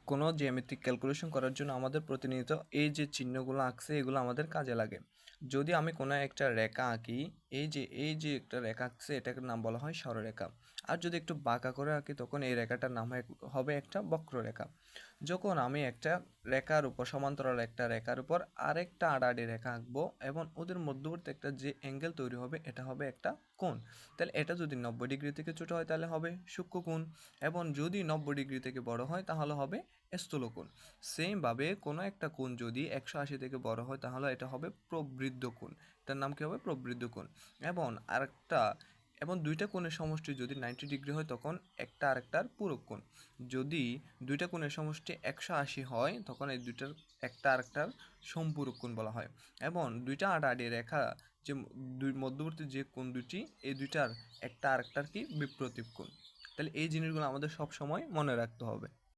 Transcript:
কোনো জ্যামিতিক ক্যালকুলেশন করার জন্য আমাদের প্রতিনিয়ত এই যে চিহ্নগুলো আঁকছে এগুলো আমাদের কাজে লাগে। যদি আমি কোনো একটা রেখা আঁকি, এই যে একটা রেখা আঁকছে এটাকে নাম বলা হয় সরলরেখা। আর যদি একটু বাঁকা করে আঁকি তখন এই রেখাটার নাম হবে একটা বক্ররেখা। যখন আমি একটা রেখার উপর সমান্তরাল একটা রেখার উপর আরেকটা আড়াআড়ি রেখা আঁকবো এবং ওদের মধ্যবর্তী একটা যে অ্যাঙ্গেল তৈরি হবে এটা হবে একটা কোণ। তাহলে এটা যদি 90 ডিগ্রি থেকে ছোট হয় তাহলে হবে সূক্ষ্মকোণ, এবং যদি 90 ডিগ্রি থেকে বড় হয় তাহলে হবে স্থূলকোণ। সেমভাবে কোনো একটা কোণ যদি 180 থেকে বড় হয় তাহলে এটা হবে প্রবৃদ্ধ কোণ। এটার নাম কি হবে? প্রবৃদ্ধ কোণ। এবং আরেকটা এবং দুইটা কোণের সমষ্টি যদি 90 ডিগ্রি হয় তখন একটা আরেকটার পূরক কোণ। যদি দুইটা কোণের সমষ্টি 180 হয় তখন এই দুইটার একটা আরেকটার সম্পূরক কোণ বলা হয়। এবং দুইটা আড়াআড়ি রেখা যে দুই মধ্যবর্তী যে কোণ দুটি, এই দুইটার একটা আরেকটার কি বিপ্রতীপ কোণ। তাহলে এই জিনিসগুলো আমাদের সব সময় মনে রাখতে হবে।